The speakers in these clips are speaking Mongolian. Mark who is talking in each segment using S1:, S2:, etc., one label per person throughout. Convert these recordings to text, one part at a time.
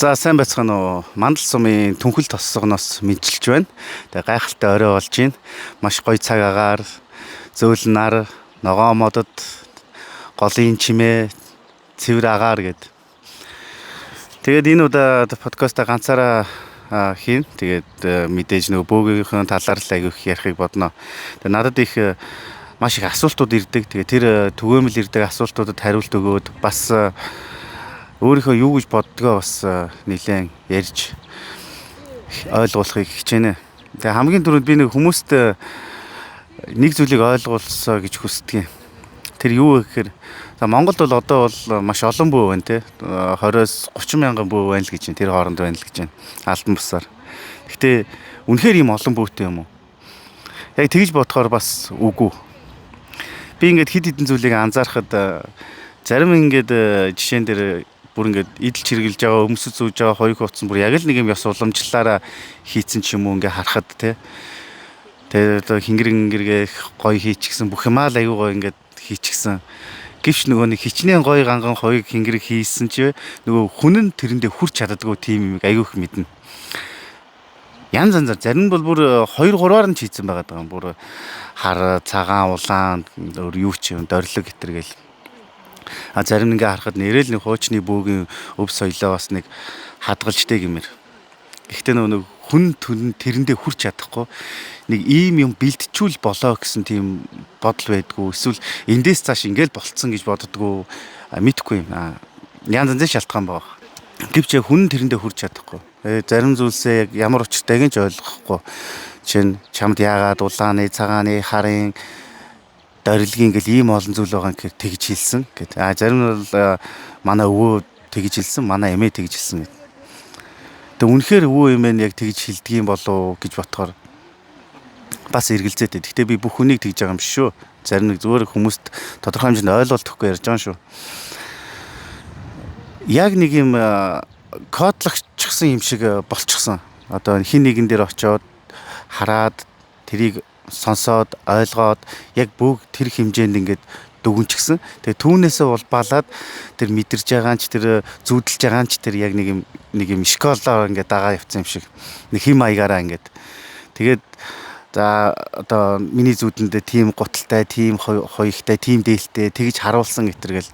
S1: За сайн байцгаана уу. Мандал сумын түнхэл тоссогноос мэдчилж байна. Тэгээ гайхалтай орой болж байна. Маш гоё цаг агаар, зөөлөн нар, ногоо модод, голын чимээ, цэвэр агаар гэд. Тэгээд энэ удаад подкаста ганцаараа хийн. Тэгээд мэдээж нөгөө бөөгийнхөө талаар л аяг их ярихыг бодно. Тэгээд надад их маш их асуултууд ирдэг. Тэгээд тэр түгээмэл ирдэг асуултуудад хариулт өгөөд бас өөрийнхөө юу гэж боддгоо бас нэлээд ярьж ойлгуулахыг хичээнэ. Тэгээ хамгийн түрүүнд би нэг хүмүүст нэг зүйлийг ойлгуулсаа гэж хүсдэг юм. Тэр юу вэ гэхээр Монголд бол одоо бол маш олон бөө байна те. 20-с 30 мянган бөө байна л гэж байна. Тэр хооронд байна л гэж байна. Албан бусаар. Гэхдээ үнэхээр ийм олон бөөтэй юм уу? Яг тэгж бодохоор бас үгүй. Би ингээд хид хідэн зүйлийг анзаархад зарим ингээд жишээн дээр бүр ингээд идэл чиргэлж байгаа, өмсөж зүүж байгаа хоёух утсан бүр яг л нэг юм ёс уламжлалаараа хийцэн ч юм уу ингээ харахад те. Тэгээд одоо хингэргээ гоё хийчихсэн бүх юмаа л аюу гоё ингээд хийчихсэн. Гэвч нөгөө нэг хичнээн гоё ганган хоёуг хингэрэг хийсэн чи нөгөө хүн нь тэрэндээ хүрч чаддаггүй тийм юм аюу их мэднэ. Янз янзаар зарим нь бол бүр 2-3-аар нь хийцэн байгаа даа. Бүр хар, цагаан, улаан, өөр юу ч юм дорилог гэтэргээл. Зарим ингээ харахад нэрэл нэг хуучны бөөгийн өв соёлоо бас нэг хадгалжтэй гэмээр. Гэхдээ нөгөө хүн тэрэндээ хүрч чадахгүй нэг ийм юм бэлтжүүл болоо гэсэн тийм бодол байдгүй. Эсвэл эндээс цааш ингээл болцсон гэж боддгоо мэдхгүй юм. Янз янзын шалтгаан байгаа. Гэвч хүн тэрэндээ хүрч чадахгүй. Зарим зүйлсээ яг ямар учиртайг нь ч ойлгохгүй. Жишээ нь чамд яагаад улааны, цагааны, харын дорилгийн ингээл ийм олон зүйл байгаа гэхээр тэгж хэлсэн гэд. Зарим нь бол манай өвөө тэгж хэлсэн, манай эмээ тэгж хэлсэн гэд. Тэг үнэхээр өвөө эмээ нь яг тэгж хэлдэг юм болов гэж бодохоор бас эргэлзээтэй. Гэхдээ би бүх хүнийг тэгж байгаа юм биш шүү. Зарим нэг зүгээр хүмүүст тодорхой хэмжээнд ойлголтохгүй ярьж байгаа шүү. Яг нэг юм кодлогчсон юм шиг болчихсон. Одоо хин нэгэн дээр очиод хараад тэрийг сонсоод ойлгоод яг бүгд тэр хэмжээнд ингээд дүгнчихсэн. Тэгээ түүнээсээ улбаалаад тэр мэдэрж байгаа ч тэр зүудэлж байгаа ч тэр яг нэг юм школоор ингээд дагаа явцсан юм шиг. Нэг хим маягаараа ингээд. Тэгээд за одоо миний зүудэндээ тийм гуталтай, тийм хоёртой, тийм дээлтэй тэгж харуулсан гэтэргээл.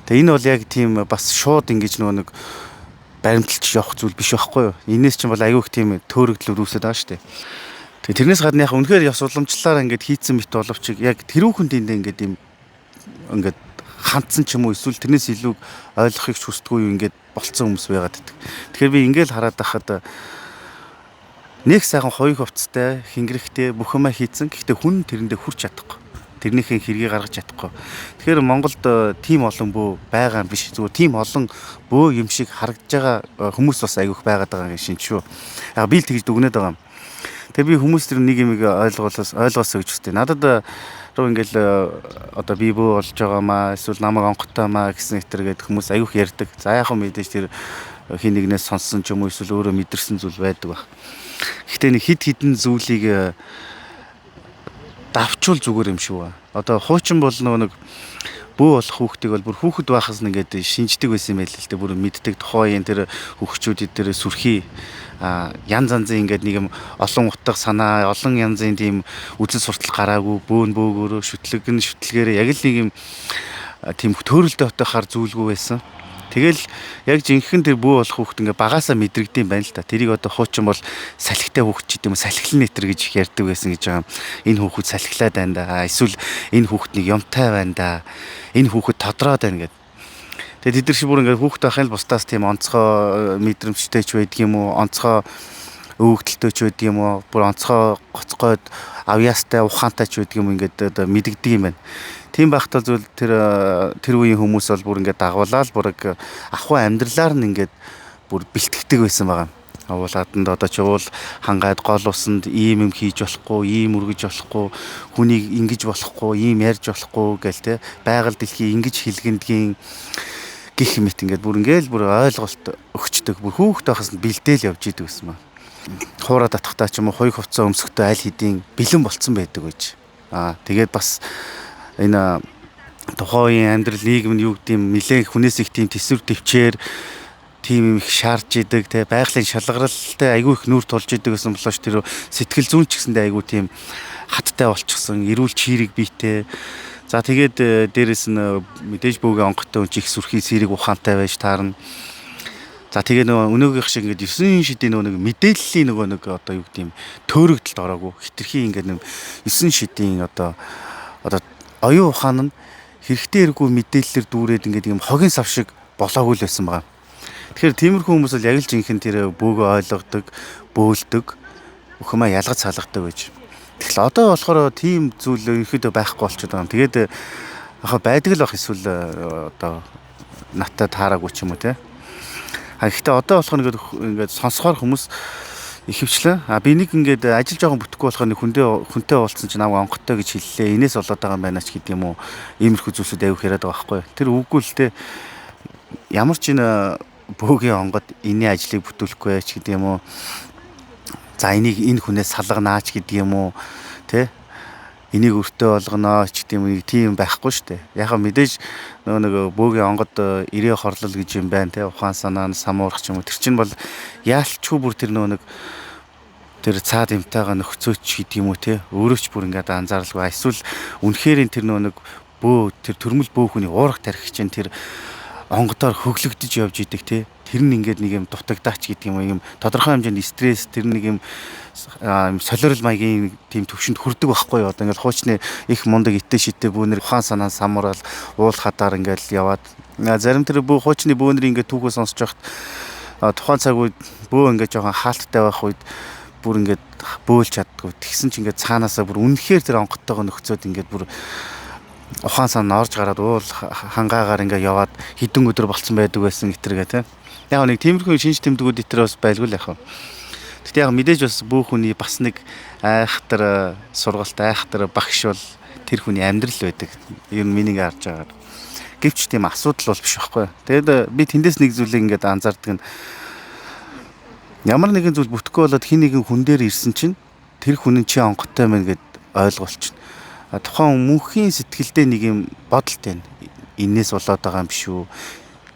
S1: Тэгээ энэ бол яг тийм бас шууд ингэж нөгөө нэг баримталж явах зүйл биш байхгүй юу? Энээс ч бол аюух тийм төөрөгдөл үүсээд байгаа шүү дээ. Тэгээ тэрнээс гадна яг үнэхээр ёс уламжлалаар ингээд хийцэн мэт боловч яг тэрүүхэнд ингээд юм ингээд хандсан ч юм уу эсвэл тэрнээс илүү ойлгохыг ч хүсдэггүй юу ингээд болцсон хүмүүс байгаад байдаг. Тэгэхээр би ингээд хараад байхад нэг сайхан хоёух хувцастай хингэрхтэй бүх юмаа хийцэн гэхдээ хүн тэрэндээ хүрч чадахгүй. Тэрнийхээ хэргийг гаргаж чадахгүй. Тэгэхээр Монголд тийм олон бөө байгаа биш. Зүгээр тийм олон бөө юм шиг харагдж байгаа хүмүүс бас айгүйх байгаад байгаа юм шинж шүү. Яг би л тэгж дүгнээд байгаа юм. Тэгээ би хүмүүс тэр нэг юм ойлгоосоо гэж хүсдэг. Надад руу ингээл одоо би бөө болж байгаамаа эсвэл намайг онготтоймаа гэсэн хэтэргээд хүмүүс аюух ярьдаг. За яг хөө мэдээж тэр хин нэгнээс сонссон ч юм уу эсвэл өөрөө мэдэрсэн зүйл байдаг баг. Гэхдээ нэг хид хідэн зүйлийг давчул зүгээр юм шүү. Одоо хуучин бол нэг бөө болох хүүхдийг бол бүр хүүхэд байхаас нь ингээд шинждэг байсан юм байл л дээ. Бүр мэддэг тухайн тэр хүүхчүүдэд тэр сүрхий янз янзын ингээд нэг юм олон утга санаа, олон янзын тийм үзэл суртал гараагүй бөөгөөрөө шүтлэгээрээ яг л нэг юм тийм төөрөлдөө отохоор зүйлгүй байсан. Тэгэл яг жинхэнэ тэр бөө болох хүүхд ингээ багаасаа мэдрэгдэм байна л та. Тэрийг одоо хуучин бол салхитай хүүхд ч гэдэм үү салхилын нэтер гэж ярьдаг байсан гэж байгаа юм. Энэ хүүхэд салхилаад байна да. Эсвэл энэ хүүхэд нэг юмтай байна да. Энэ хүүхэд тодроод байна гэд. Тэгээд тэд нар шиг бүр ингээ хүүхэд байхын л бусдаас тийм онцгой мэдрэмжтэй ч байдаг юм уу? Онцгой өвөгдөлтэй ч байдаг юм уу? Бүр онцгой гоцгойд авьяастай ухаантай ч байдаг юм ингээд одоо мэдэгдэг юм байна. Тийм байхдаа зүйл тэр үеийн хүмүүс бол бүр ингээд дагуулаад бүр ахуй амьдралаар нь ингээд бүр бэлтгэдэг байсан байгаа. Уулааданд одоо ч уул хангаад гол усанд ийм юм хийж болохгүй, ийм үргэж болохгүй, хүнийг ингэж болохгүй, ийм ярьж болохгүй гэл те байгаль дэлхий ингэж хилгэндгийн гих мэт ингээд бүр ингээл бүр ойлголт өгчдөг. Бүр хүүхэд байхаас нь бэлдээл явж идэг гэсэн маа. Хуураа татахтаа ч юм уу хоёух хувцас өмсөхдөө аль хэдийн бэлэн болцсон байдаг гэж. Тэгээд бас энэ тухайн амьдрал нийгэм нь юу гэдэм нэлээд хүнээс их тийм төсвөр төвчээр тийм их шаарж идэг те байгалийн шалгаралтай айгүй их нүүр тулж идэг гэсэн болооч тэр сэтгэл зүйн ч гэсэндээ айгүй тийм хаттай болчихсон эрүүл чирэг биетэй. За тэгээд дээрэс нь мэдээж бөөгийн онготой хүн чих сүрхий цэрэг ухаантай байж таарна. За тэгээ нөгөө өнөөгийнх шиг ингээд 9 шидийн нөгөө мэдээллийн нөгөө нэг одоо юу гэдэм төөрөгдөлд ороогүй хитрхи ингээд нэг 9 шидийн одоо оюун ухаан нь хэрэгтэй эргүй мэдээллээр дүүрээд ингээд юм хогийн сав шиг болоогүй л байсан байгаа. Тэгэхээр тиймэрхүү хүмүүс бол яг л жинхэнэ тэр бөөгөө ойлгодог, бөөлдөг, өхмөө ялгаж салгадаг байж. Тэгэхээр одоо болохоор тийм зүйл ерөөдөө байхгүй болчиход байгаа юм. Тэгээд яг байдаг л бах эсвэл одоо наттай таараагүй ч юм уу те. Гэхдээ одоо болох ингээд сонсохоор хүмүүс ихэвчлэн би нэг ингээд ажил жоохон бүтэхгүй болохоор нэг хүнтэй уулзсан чинь намайг онготой гэж хэллээ. Инээс болоод байгаа юм байна ч гэдэг юм уу. Иймэрхүү зүйлсүүд аяух яриад байгаа байхгүй. Тэр үгүй л те ямар ч энэ бөөгийн онгод энэний ажлыг бүтүүлэхгүй ч гэдэг юм уу. За энэ хүнээс салганаач гэдэг юм уу. Тэ энийг өртөө болгоно ч гэдэг юм тийм байхгүй шүү дээ. Яг мэдээж нөгөө бөөгийн онгод ирээ хорлол гэж юм байна те ухаан санаа нь самуурах ч юм уу. Тэр чинь бол яалчгүй бүр тэр нөгөө тэр цаад юмтайгаа нөхцөөч гэдэг юм уу те өөрөөч бүр ингээд анзааралгүй эсвэл үнэхээр тэр нөгөө тэр төрмөл бөө хүний уурах тархич чинь тэр онгодоор хөглөгдөж явж идэг те тэр нь ингээд нэг юм дутагдаач гэдэг юм тодорхой хэмжээнд стресс тэр нэг юм солиорол маягийн тийм төвшөнд хүрдэг байхгүй юу одоо ингээд хуучны их мундаг итэ шидэ бүүнэр ухаан санаа самуурал уул хадаар ингээд яваад зарим тэр бөө хуучны бүүнэр ингээд түүхөө сонсож байхад тухайн цаг үед бөө ингээд жоохон хаалттай байх үед бүр ингээд бөөлж чаддгүй тэгсэн чинь ингээд цаанаасаа бүр үнэхээр тэр онготтойгоо нөхцөөд ингээд бүр ухаан санаа орж гараад уул хангаагаар ингээд яваад хідэн өдөр болцсон байдаг байсан гэтэргээ те яг нэг тиймэрхүү шинж тэмдгүүд итэр бас байлгүй л яхав. Гэхдээ яг мэдээж бас бүх хүний бас нэг айхтар сургалт айхтар багш бол тэр хүний амьдрал байдаг. Ер нь миний харж байгаа. Гэвч тийм асуудал бол биш байхгүй. Тэгээд би тэндээс нэг зүйлийг ингээд анзаардаг нь ямар нэгэн зүйл бүтэхгүй болоод хин нэгэн хүн дээр ирсэн чинь тэр хүн нь чи онготой мэн гэд ойлгуулчихна. Тухайн мөнхийн сэтгэлдээ нэг юм бодолтой байна. Иннээс болоод байгаа юм биш үү?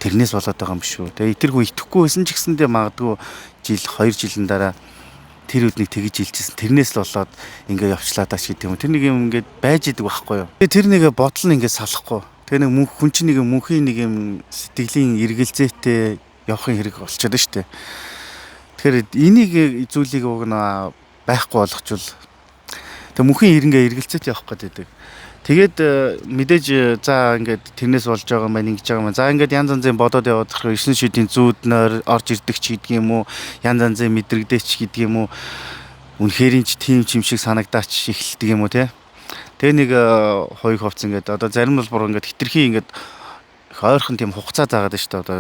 S1: Тэрнээс болоод байгаа юм биш үү? Тэгээ тэр хүн итгэхгүй байсан ч гэсэндээ магадгүй жил 2 жилийн дараа тэр үднийг тэгж илжсэн. Тэрнээс л болоод ингээ явчлаа даа ч гэдэг юм. Тэр нэг юм ингээд байж идэг байхгүй юу? Тэр нэг бодол нь ингээ салахгүй. Тэгээ нэг хүн чинь нэг мөнхийн нэг юм сэтгэлийн эргэлзээтэй явахын хэрэг болчиход штэ. Тэгэхээр энийг зүйлийг уг нь байхгүй болгочвол тэг мөнхийн ирэнгээ эргэлзээтэй явах гэдэг. Тэгээд мэдээж за ингээд тэрнээс болж байгаа маань ингэж байгаа маань. За ингээд янз янзын бодоод яваад 9 шидийн зүүд нойр орж ирдэг ч гэдэг юм уу. Янз янзын мэдрэгдээч гэдэг юм уу. Үнэхээр ч тийм ч юм шиг санагдаач эхэлдэг юм уу те. Тэгээ нэг хоёрын хувцас ингээд одоо зарим нь бүр ингээд хитрхи ингээд ойрхон тийм хугацаа заагаад шүү дээ. Одоо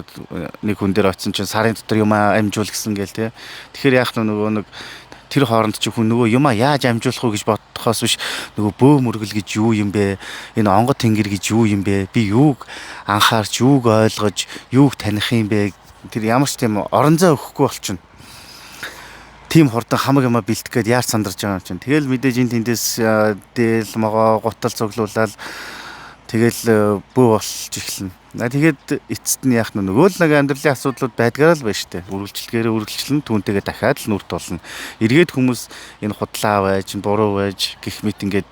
S1: нэг хүн дээр очисон чинь сарын дотор юм амжуул гэсэн гээл те. Тэгэхээр яах нөгөө тэр хооронд ч хүн нөгөө юма яаж амжуулах вэ гэж бодохоос биш нөгөө бөө мөргөл гэж юу юм бэ? Энэ онгод тэнгэр гэж юу юм бэ? Би юуг анхаарч юуг ойлгож юуг таних юм бэ? Тэр ямар ч тийм орон зай өгөхгүй болчихно. Тим хурдан хамаг юма бэлтгэх гээд яаж сандарч байгаа юм чинь. Тэгэл мэдээж энэ тэндээс дээл могоо гутал цуглуулаад тэгэл бөө болчих эхэлнэ. Тэгээд эцэст нь яах нөгөө л нэг амьдралын асуудлууд байдгаар л байна штэ. Үргэлжлэн түүнтэйгээ дахиад л нүрт болно. Эргээд хүмүүс энэ худлаа байж, буруу байж гэх мэт ингээд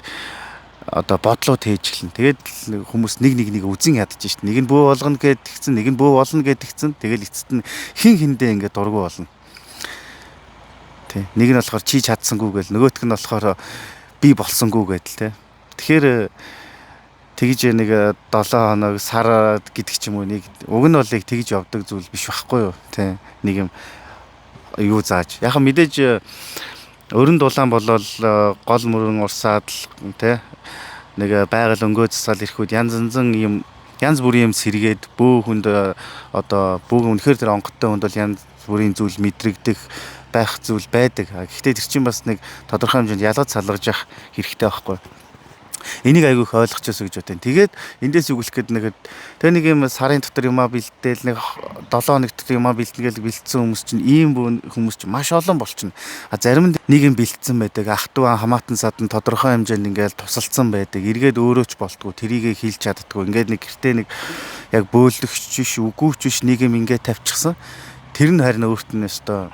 S1: одоо бодлоо тээж эхэлнэ. Тэгээд хүмүүс нэг үзэн ядаж штэ. Нэг нь бөө болгоно гэд тэгсэн, нэг нь бөө болно гэд тэгсэн. Тэгэл эцэст нь хиндээ ингээд дургу болно. Тэ. Нэг нь болохоор чи чадсангүй гэл, нөгөөх нь болохоор би болсонгүй гэдэл тэ. Тэгэхээр тэгж нэг 7 хоног сар гэдэг ч юм уу нэг уг нь бол яг тэгж явдаг зүйл биш байхгүй юу тий нэг юм юу зааж яг мэдээж өрн дулаан болол гол мөрөн урсаад тий нэг байгаль өнгөө засаал ирэхүүд янз бүрийн юм сэргээд бөө хүнд одоо бөө үнэхээр тэр онгодтой хүнд бол янз бүрийн зүйл мэдрэгдэх байх зүйл байдаг. Гэхдээ тэр чинь бас нэг тодорхой хэмжээнд ялгаж салгаж явах хэрэгтэй байхгүй. Энийг айгүй их ойлгочихсон гэж бодсон. Тэгээд эндээс үгэлэх гээд тэг нэг юм сарын дотор юмаа бэлдээл нэг 7 хоног дотор юмаа бэлдэнгээл бэлдсэн хүмүүс чинь ийм хүмүүс чинь маш олон болчихно. Зарим нь нэг юм бэлдсэн байдаг. Ах トゥ хамаатан садан тодорхой хэмжээнд ингээл тусалсан байдаг. Эргээд өөрөө ч болтгоо тэрийгэ хийлж чаддгүй. Ингээд нэг гэртээ нэг яг бөөлөгч биш, үгүйч биш нэг юм ингээд тавьчихсан. Тэр нь харин өөрт нь өстой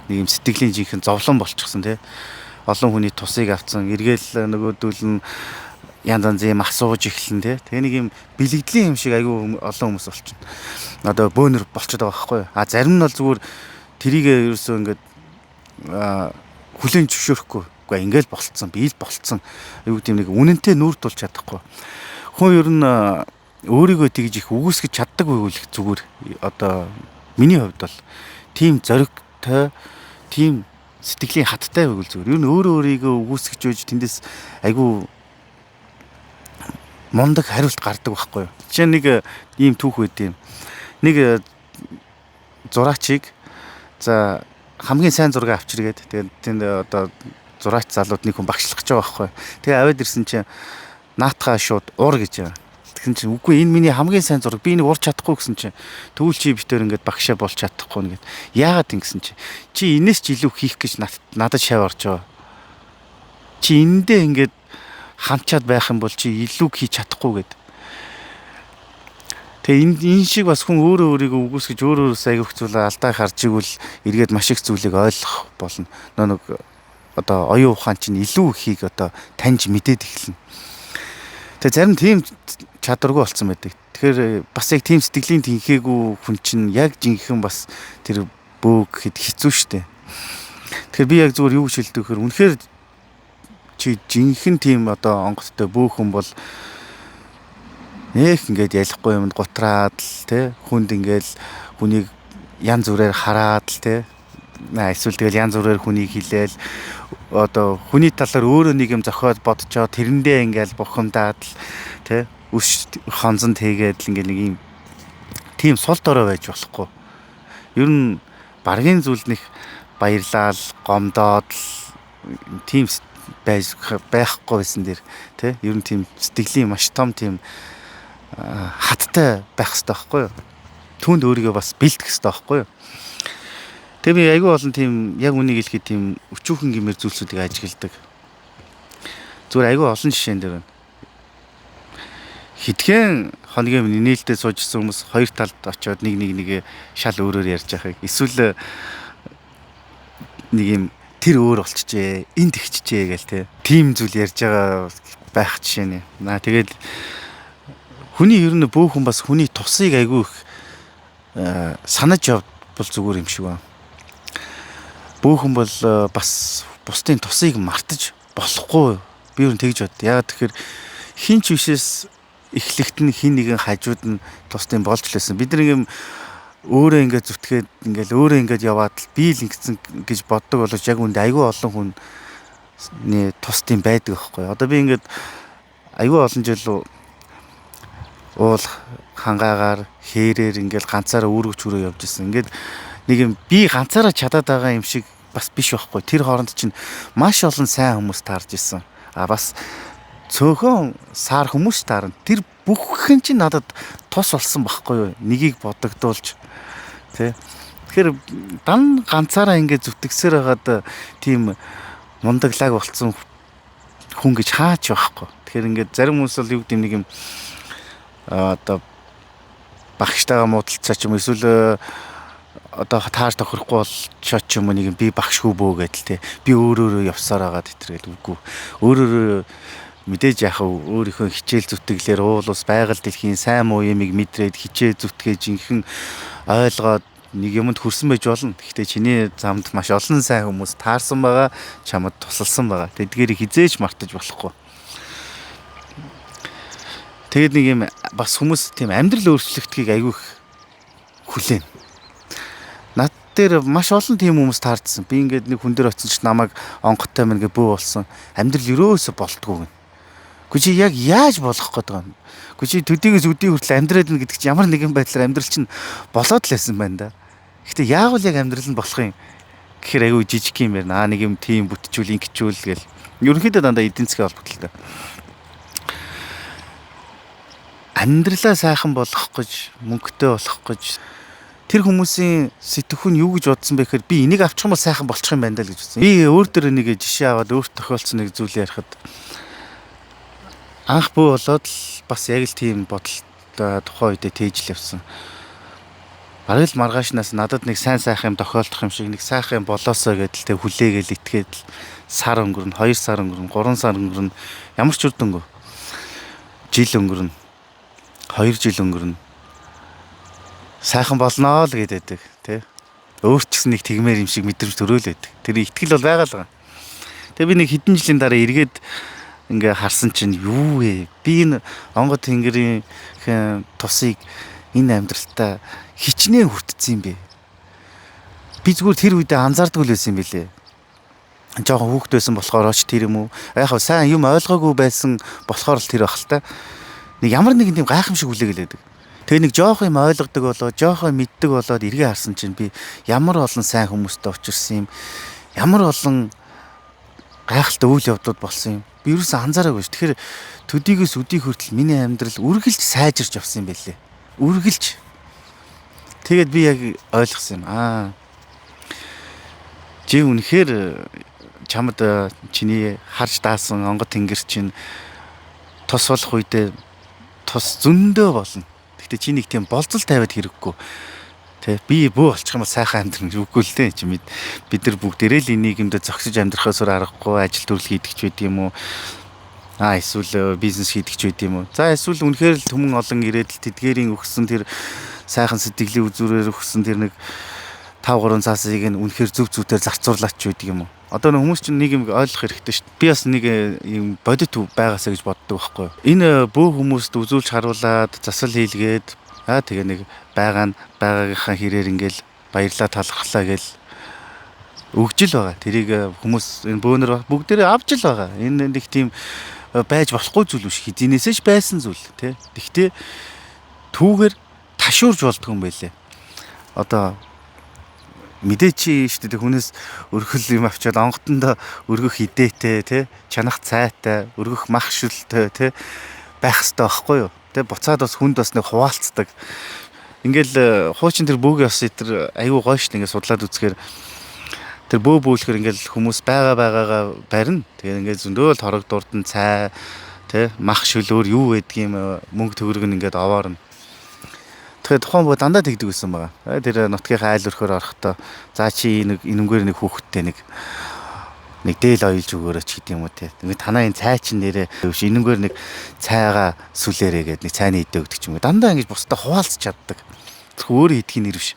S1: нэг юм сэтгэлийн жинхэнэ зовлон болчихсон тий. Олон хүний тусыг авцсан эргээл нөгөөдөл нь янз янзын юм асууж эхлэн тий. Тэгээ нэг юм бэлэгдлийн юм шиг айгүй олон хүмүүс болчихно. Одоо бөөнөр болчиход байгаа байхгүй юу. Зарим нь бол зүгээр тэрийгээ ерөөсөө ингээд хүлэн зөвшөөрөхгүй. Үгүй ингээл болцсон, биел болцсон. Аюу тийм нэг үнэнтэй нүүр тулж чадахгүй. Хүн ер нь өөрийгөө тэгж их үгүйсгэж чаддаг байвал зүгээр одоо миний хувьд бол тийм зоригтой, тийм сэтгэлийн хаттай байвал зүгээр. Ер нь өөрийгөө үгүйсгэж өгж тэндээс айгүй мундаг хариулт гардаг байхгүй юу. Жишээ нэг ийм түүх байд юм. Нэг зураачийг за хамгийн сайн зураг авчиргээд тэгээд тэнд одоо зураач залууд нэг хүн багшлах гэж байгаа байхгүй. Тэгээ аваад ирсэн чинь наатахаа шууд уур гэж байгаа. Тэгсэн чинь үгүй энэ миний хамгийн сайн зураг би энийг урч чадахгүй гэсэн чинь тэгвэл чи битээр ингээд багшаа болж чадахгүй нэгэд. Яагаад ингэсэн чи энэс ч илүү хийх гэж надад шав орж байгаа. Чи эндээ ингээд хамчаад байх юм бол чи илүү хийж чадахгүй гэд. Тэгээ энэ шиг бас хүн өөрийгөө үгүйсгэж өөрөөс айгүйх зүйлээ алдаа харж игэл эргээд маш их зүйлийг ойлгох болно. Нэг одоо оюун ухаан чинь илүү ихийг одоо таньж мэдээд эхэлнэ. Тэгээ зарим тийм чадваргүй болсон байдаг. Тэгэхээр бас яг тийм сэтгэлийн тэнхээгүй хүн чинь яг жинхэнэ бас тэр бөөг гэхэд хэцүү шттэ. Тэгэхээр би яг зүгээр юу гэж хэлдэг вэхээр үнэхээр чи жинхэнэ тийм одоо онгоцтой бөөхөн бол нэх ингээд ялахгүй юмд гутраад л тий хүнд ингээд хүнийг янз бүрээр хараад л тий эсвэл тэгэл янз бүрээр хүнийг хилээл одоо хүний талаар өөрөө нэг юм зохиод бодчоо тэрэндээ ингээд бухимдаад л тий үс хонзон тэгээд л ингээд нэг юм тийм сул дорой байж болохгүй. Ер нь баргийн зүйл нэг баярлал гомдоод тийм байхгүй байсан дэр тий ер нь тийм сэтгэлийн маш том тийм хаттай байх хэрэгтэй байхгүй юу? Түүнд өөрийгөө бас бэлтгэх хэрэгтэй байхгүй юу? Тэгээ би айгүй олон тийм яг үнийг хэлэхэд тийм өчүүхэн гэмээр зүйлсүүдийг ажигладаг. Зүгээр айгүй олон жишээн дээр байна. Хитгэн хоногийн нээлттэй суужсэн хүмүүс хоёр талд очиод нэг шал өөрөөр ярьж байхыг эсвэл нэг юм тэр өөр болчихжээ, энд тэгчихжээ гээл те. Тим зүйл ярьж байгаа байх жишээ нэ. Тэгээд хүний ер нь бөөхөн бас хүний тусыг айгүй их санаж явбал зүгээр юм шиг байна. Бөөхөн бол бас бусдын тусыг мартаж болохгүй. Би ер нь тэгж бод. Яагаад тэгэхээр хин ч бишээс эхлэхт нь хин нэгэн хажууд нь тусдын болж лээсэн. Бид нэг юм өөрөө ингээд зүтгээд ингээл өөрөө ингээд яваад л би л ингэсэн гэж боддог боловч яг үндэ айгүй олон хүн тусдын байдаг байхгүй. Одоо би ингээд айгүй олон жил уул хангаагаар хээрээр ингээл ганцаараа үүрэг чүрөө явж исэн. Ингээд нэг юм би ганцаараа чадаад байгаа юм шиг бас биш байхгүй. Тэр хооронд чинь маш олон сайн хүмүүс таарж исэн. Бас цөөхөн сар хүмүүс таарна. Тэр бүхэн чинь надад тус болсон байхгүй юу? Нэгийг бодогдуулж тий. Тэгэхээр дан ганцаараа ингээд зүтгэсээр хагаад тийм мундаглаг болсон хүн гэж хаач байхгүй. Тэгэхээр ингээд зарим хүмүүс бол юу гэдэг нэг юм одоо багштайгаа муудалцаа ч юм эсвэл одоо таарч тохирохгүй болчоо ч юм уу нэг би багшгүй бөө гэдэл те би өөрөөрөө явсаар байгаа гэтэргээл үгүй өөрөөрөө мэдээж яхав өөрийнхөө хичээл зүтгэлээр уул ус байгаль дэлхийн сайн муу юмыг мэдрээд хичээ зүтгээ жинхэнэ ойлгоод нэг юмд хүрсэн байж болно. Гэхдээ чиний замд маш олон сайн хүмүүс таарсан байгаа, чамд тусалсан байгаа. Тэдгээрийг хизээж мартаж болохгүй. Тэгээд нэг юм бас хүмүүс тийм амьдрал өөрчлөгдөхийг айгүй хүлээн. Над дээр маш олон тийм хүмүүс таардсан. Би ингээд нэг хүн дээр очсон ч намайг онготой мэн гэ бөө болсон. Амьдрал ерөөсө болтгүй гэн. Гү чи яг яаж болох гээд байгаа юм? Гү чи төдийгөөс өдий хүртэл амьдраад нь гэдэг чи ямар нэгэн байдлаар амьдрал чинь болоод л байсан байна да. Гэхдээ яавал яг амьдрал нь болох юм? Гэхэр айгүй жижиг юм байна. Нэг юм тийм бүтчүүл ингэчүүл гэл. Ерөнхийдөө дандаа эдийн засгийн холбогдолтой. Амьдралаа сайхан болгох гэж, мөнгөтэй болох гэж тэр хүмүүсийн сэтгхүүн юу гэж бодсон бэ гэхээр би энийг авчих юм бол сайхан болчих юм байна даа л гэж бодсон. Би өөр дөр нэг жишээ аваад өөрт тохиолдсон нэг зүйл ярихад анх бүү болоод л бас яг л тийм бодолтой тухайн үедээ тээж л явсан. Бараг л маргаашнаас надад нэг сайн сайхан юм тохиолдох юм шиг нэг сайхан юм болоосоо гэдэл тэг хүлээгээл итгээд сар өнгөрнө, 2 сар өнгөрнө, 3 сар өнгөрнө. Ямар ч үр дүнгүй. Жил өнгөрнө. 2 жил өнгөрнө. Сайхан болноо л гэдэг тий. Өөрт ч гэсэн нэг тэгмээр юм шиг мэдрэмж төрөөлөд. Тэр итгэл бол байгаа л байгаа. Тэгээ би нэг хэдэн жилийн дараа эргээд ингээ харсан чинь юу вэ? Би энэ онгод тэнгэрийн тусыг энэ амьдралтаа хичнээн хүртсэн юм бэ. Би зүгээр тэр үедээ анзаардгүй л байсан юм билээ. Жохон хүүхэд байсан болохоор ч тэр юм уу. Яг хав сайн юм ойлгоогүй байсан болохоор л тэр байх л та. Нэг ямар нэгэн тийм гайхамшиг хүлээгээд байдаг. Тэгээ нэг жоох юм ойлгодог болоо, жоох юм мэддэг болоод эргээ харсан чинь би ямар олон сайн хүмүүстэй учирсан юм. Ямар олон гайхалтай үйл явдлууд болсон юм. Би юусэн анзаараагүй ш. Тэгэхээр төдийгөөс өдий хүртэл миний амьдрал үргэлж сайжирч явсан юм байлээ. Үргэлж. Тэгээд би яг ойлгосон юм. Чи үнэхээр чамд чиний харж даасан онгод тэнгэр чинь тус болох үедээ тус зөндөө болно. Гэхдээ чи нэг тийм болцол тавиад хэрэггүй. Тэ би бөө болчих юм бол сайхан амьдрах үгүй л дээ. Чи бид нар бүгдээрээ л энийг юмдаа зогсож амьдрахаас өөр аргагүй ажил төрөл хийдэг ч байд юм уу. Эсвэл бизнес хийдэг ч байд юм уу. За эсвэл үнэхээр л түмэн олон ирээд л тэдгээрийн өгсөн тэр сайхан сэтгэлийн үзүүрээр өгсөн тэр нэг 5-3 цаасыг нь үнэхээр зөв зүйтэй зарцуурлаач байдаг юм уу. Одоо нэг хүмүүс чинь нэг юм ойлгох хэрэгтэй шүү дээ. Би бас нэг юм бодит байгаасаа гэж боддог байхгүй юу. Энэ бөө хүмүүст үзүүлж харуулад засал хийлгээд тэгээ нэг байгаагийнхаа хэрээр ингээл баярлаа талархлаа гэл өгжил байгаа. Тэрийг хүмүүс энэ бөөнөр бүгдээрээ авч л байгаа. Энэ нэг тийм байж болохгүй зүйл биш. Хизэнээсэж байсан зүйл тий. Тэгтээ түүгээр ташуурж болдго юм байлээ. Одоо мэдээч шүү дээ хүнээс өргөл юм авчаад онготондоо өргөх идээтэй тий чанах цайтай өргөх мах шүлтэй тий байх хэрэгтэй байхгүй юу тий буцаад бас хүнд бас нэг хуваалцдаг ингээл хуучин тэр бөөгийн бас тэр аюу гоё шүү дээ ингээд судлаад үзэхээр тэр бөөлөхөр ингээл хүмүүс байгаагаа барина тэгээ ингээд зөндөө л хорог дурдан цай тий мах шүлөөр юу байдгийг мөнгө төгрөг нь ингээд овоорно. Тэгэхээр тухайн боо дандаа тэгдэг байсан байгаа. Тэр нутгийн айл өрхөөр орохдоо за чи нэг энэнгээр нэг хүүхэдтэй нэг дээл оёлж өгөөрэй ч гэдэг юм уу те. Ингээд танаа энэ цай чин нэрээ энэнгээр нэг цайгаа сүлээрээ гэдэг нэг цайны идэ өгдөг ч юм уу. Дандаа ингэж бусдаа хуваалцж чаддаг. Өөрөө идхийн нэр биш.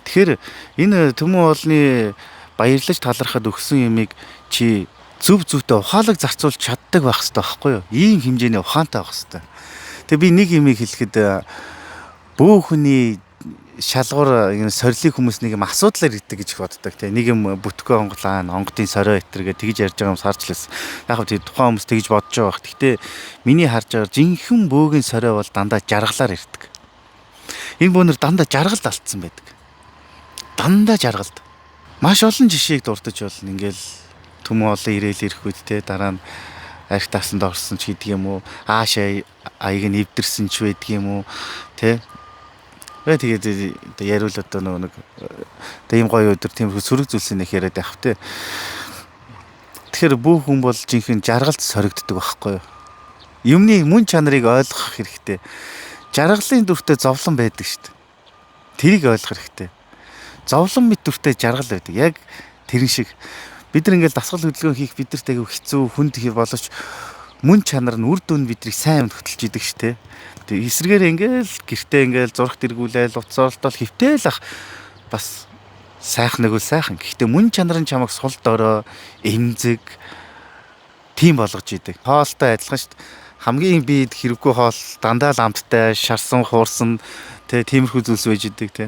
S1: Тэгэхээр энэ төмөн олны баярлаж талархад өгсөн юмыг чи зөв зөвхөн ухаалаг зарцуулж чаддаг байх хэрэгтэй байхгүй юу? Ийм хэмжээний ухаантай байх хэрэгтэй. Тэгээ би нэг юмыг хэлэхэд бөө хүний шалгуур сорилыг хүмүүс нэг юм асуудлаар ирдэг гэж боддог тийм нэг юм бүтгөө онголаа онгодын сорио итэргээ тэгж ярьж байгаа юм сарч лээс яг хөө тухайн хүмүүс тэгж бодож байгаа бах. Гэхдээ миний харж байгаа жинхэнэ бөөгийн сорио бол дандаа жаргалаар ирдэг. Энэ бөөнөр дандаа жаргалд алдсан байдаг. Дандаа жаргалд. Маш олон жишээг дурдж болно. Ингээл төмөн олон ирээл ирэх үед те дараа нь арх таасанд орсон ч гэдэг юм уу аашаа аяг нь эвдэрсэн ч байдаг юм уу те тэгээд яриул одоо нэг ийм гоё өдөр тийм сөрөг зүйлсийн их яриад явах те. Тэгэхээр бүх хүн бол жинхэнэ жаргалд соригддог байхгүй юу? Юмны мөн чанарыг ойлгох хэрэгтэй. Жаргалын дүртэй зовлон байдаг шүү дээ. Тэрийг ойлгох хэрэгтэй. Зовлон мэт дүртэй жаргал байдаг. Яг тэрэн шиг бид нар ингээл дасгал хөдөлгөөн хийх бидэрт аягүй хэцүү хүнд хийх боловч мөн чанар нь үр дүн бидрийг сайн хөтөлж идэг шүү дээ. Тэгээ эсрэгээр ингээл гэртээ ингээл зурх дэргүүлээл уцаалтол хөвтэйл ах бас сайхан нэг үл сайхан. Гэхдээ мөн чанар нь чамайг сул дорой эмзэг тийм болгож идэг. Хоолтой адилхан шүү дээ. Хамгийн бид хэрэггүй хоол дандаа л амттай шарсан хуурсан тиймэрхүү зүйлс байж идэг те.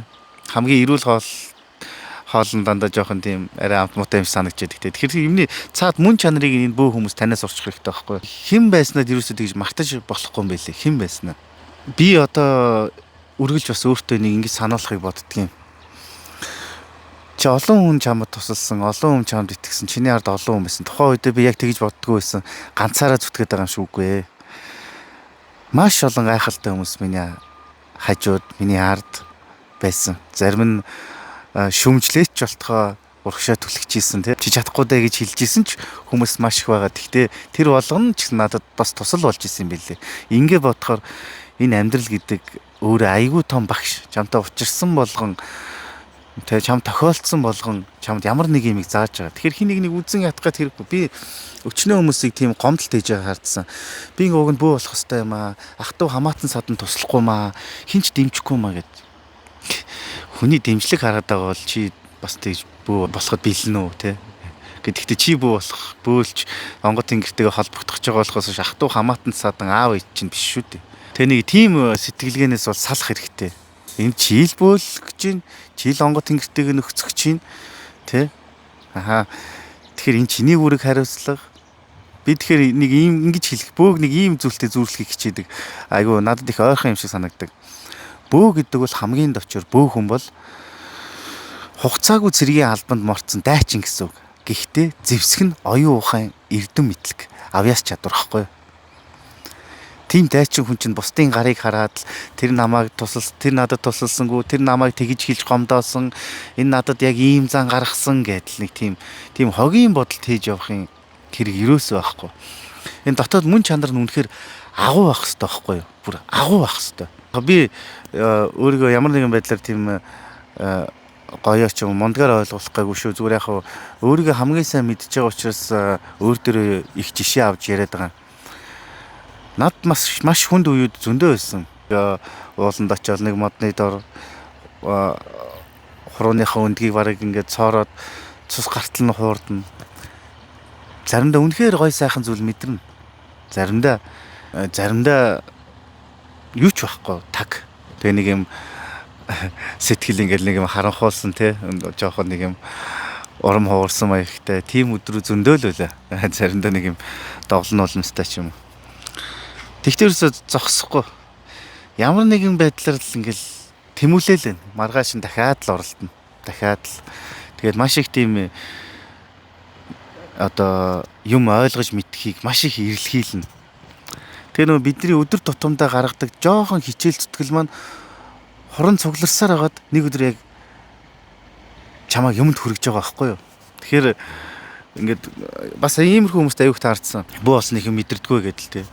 S1: Хамгийн эрүүл хоол нь дандаа жоохон тийм арай амт муутай юм санагдчихэдэг те. Тэгэхээр юмны цаад мөн чанарыг энэ бөө хүмүүс танаас урчих хэрэгтэй байхгүй. Хэн байснаад юусоо тэгж мартаж болохгүй юм байлээ. Хэн байснаа. Би одоо үргэлж бас өөртөө нэг ингэж сануулахыг боддгийн. Чи олон хүн чамд тусалсан, олон хүн чамд итгэсэн, чиний ард олон хүн байсан. Тухайн үедээ би яг тэгж боддгоо байсан. Ганцаараа зүтгээд байгаа юм шиг үгүй ээ. Маш олон гайхалтай хүмүүс миний хажууд, миний ард байсан. Зарим нь шүмжлээч болтгоо урагшаа түлхчихсэн тий. Чи чадахгүй даа гэж хэлжсэн ч хүмүүс маш их байгаа. Гэхдээ тэр болгоно ч надад бас тусал болж исэн юм билээ. Ингээ бодохоор энэ амьдрал гэдэг өөрөө айгүй том багш чамтай учирсан болгон тэгээ чам тохиолдсон болгон чамд ямар нэг юмыг зааж байгаа. Тэгэхээр хин нэг үзэн ятах гад хэрэггүй. Би өчнөө хүмүүсийг тийм гомдолт хийж байгааг хардсан. Би уг нь бөө болох хэвээр юм аа. Ах トゥ хамаатан садан туслахгүй маа. Хинч дэмжихгүй маа гэд. Хүний дэмжлэг хараад байгаа бол чи бас тэгж бөө болоход бэлэн үү те. Гэхдээ чи бөө болох бөөлж онгот тэнгэртэйгээ холбогдох байгаа болохоос ах トゥ хамаатан садан аав ээж чинь биш шүү дээ. Тэгээ нэг тийм сэтгэлгээнээс бол салах хэрэгтэй. Энэ чийл бөөлөх гэж чинь чийл онгот тэнгэртэйг нөхцөх чинь тий. Аха. Тэгэхээр энэ чиний бүрэг хариуцлага. Би тэгэхээр нэг ийм ингэж хэлэх бөөг нэг ийм зүйлтэй зүүрлэхийг хичээдэг. Айгу надад их ойрхон юм шиг санагддаг. Бөө гэдэг бол хамгийн довчор бөө хүн бол хугацаагүй цэргийн албанд морцсон дайчин гэсэн үг. Гэхдээ зэвсэг нь оюун ухаан эрдэм мэдлэг авьяас чадвар байхгүй юу? Тийм дайчин хүн чинь бусдын гарыг хараад тэр намайг тэр надад тусалсангүй, тэр намайг тэгж хэлж гомдоосон, энэ надад яг ийм зан гаргасан гэдэл нэг тийм хогийн бодолд хийж явахын хэрэг ерөөсөө байхгүй. Энэ дотоод мөн чанар нь үнэхээр агуу байх хэрэгтэй байхгүй юу? Бүр агуу байх хэрэгтэй. Би өөрийгөө ямар нэгэн байдлаар тийм гоёо ч юм мондгаар ойлгуулах гайгүй шүү. Зүгээр яг өөрийгөө хамгийн сайн мэдж байгаа учраас өөр дөрөө их жишээ авч яриад байгаа. Над маш хүнд үед зөндөө байсан. Ууланд очиод нэг модны дор хурууныхаа өндгийг барыг ингээд цоороод цус гартал нь хуурдна. Заримдаа үнэхээр гой сайхан зүйл мэдэрнэ. Заримдаа юу ч байхгүй таг. Тэгээ нэг юм сэтгэл ингээд нэг юм харанхуулсан те жоохон нэг юм урам хуурсан маягтай тийм өдрөө зөндөөлөө. Заримдаа нэг юм довлон уламжтай ч юм. Тэгтэрсээ зогсохгүй. Ямар нэгэн байдлаар л ингээл тэмүүлээл байна. Маргааш нь дахиад л оролдоно. Дахиад л. Тэгээд маш их тийм одоо юм ойлгож мэдхийг маш их эрэлхийлнэ. Тэгээ нөгөө бидний өдөр тутамдаа гаргадаг жоохон хичээл зүтгэл маань хорон цугларсаар хагаад нэг өдөр яг чамайг юмд хүргэж байгаа байхгүй юу. Тэгэхээр ингээд бас иймэрхүү хүмүүст аюух таарсан. Бөө бас нэг юм мэдэрдэггүй гэдэл тий.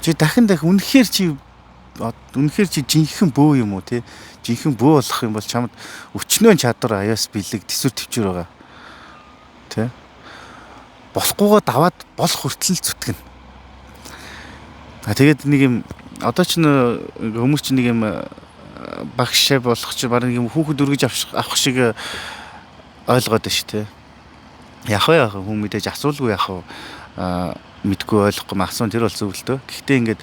S1: Чи дахин үнэхээр чи жинхэнэ бөө юм уу тий? Жинхэнэ бөө болох юм бол чамд өчнөө чадвар аяас бэлэг төсвөр төвчөр байгаа. Тий? Болохгүйгээ даваад болох хүртэл зүтгэн. Тэгээд нэг юм одоо ч хүмүүс чинь нэг юм багш болох чи баг нэг юм хүүхэд өргөж авах шиг ойлгоод байна шүү тий. Яг хүн мэдээж асуулгүй мэдгүй ойлгохгүй асуун тэр бол зөв л дөө. Гэхдээ ингээд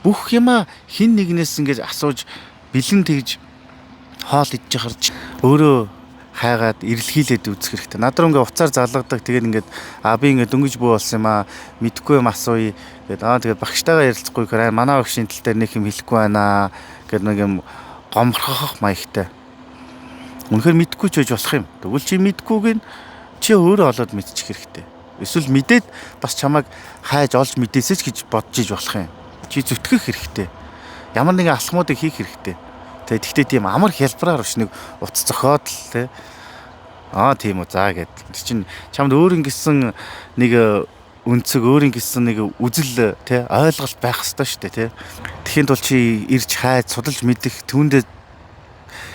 S1: бүх юма хин нэгнээс ингээд асууж бэлэн тэгж хоол идэж харж өөрөө хайгаад эрэлхийлээд үзэх хэрэгтэй. Надруу ингээд уцаар залгадаг. Тэгээд ингээд би ингээд дөнгөж бүү болсон юм аа. Мэдгүй юм асууя. Тэгээд тэгээд багштайгаа ярилцахгүй гэхээр манай багшийн тал дээр нэг юм хэлэхгүй байна гэд нэг юм гомрохох маягтай. Үнэхээр мэдгүй ч байж болох юм. Тэгвэл чи мэдгүйг нь чи өөрөө олоод мэдчих хэрэгтэй. Эсвэл мэдээд бас чамайг хайж олж мэдээсэж гэж бодож иж болох юм. Чи зүтгэх хэрэгтэй. Ямар нэгэн алхмуудыг хийх хэрэгтэй. Тэгэхдээ тийм амар хялбараар биш нэг утас зохиод л те. Тийм үү за гэд. Чинь чамд өөр ингэсэн нэг өнцөг өөр ингэсэн нэг үзэл те ойлголт байх ёстой шүү дээ те. Тэхийн тул чи ирж хайж судалж мэдэх түүндээ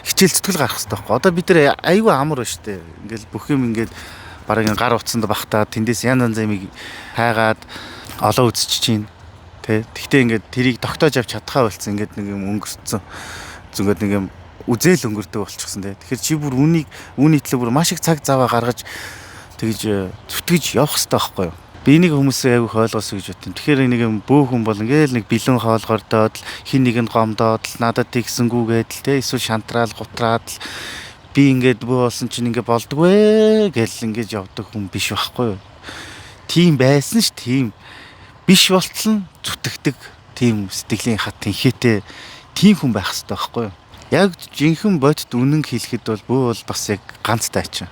S1: хичээл зүтгэл гарах хэрэгтэй байхгүй. Одоо бид нар аюу амар ба шүү дээ. Ингээл бүх юм ингээд бараг гар утсанд багтаад тэндээс янз янзыг хайгаад олоо үзчих чинь тий. Тэгтээ ингээд тэрийг тогтоож авч чадхаа болцсон ингээд нэг юм өнгөрцөн. Зүгээд нэг юм үзэл өнгөрдөг болчихсон тий. Тэгэхээр чи бүр үүний төлөө бүр маш их цаг заваа гаргаж тэгж зүтгэж явах хэрэгтэй байхгүй юу? Би энийг хүмүүсээ аяг ойлгоосоо гэж бодсон. Тэгэхээр нэг юм бөөхөн бол ингээл нэг бэлэн хоолгордоод хин нэгэнд гомдоод л надад тэгсэнгүүгээд л тий. Эсвэл шантраал гутраад л би ингээд бөө болсон чинь ингээд болдгоо гэл ингээд явдаг хүн биш байхгүй юу? Тийм байсан ш тийм биш болтол нь зүтгэдэг тийм сэтгэлийн хат тэнхээтэй тийм хүн байх хэрэгтэй байхгүй юу? Яг жинхэнэ бодит үнэн хэлэхэд бол бөө бол бас яг ганц тайчин.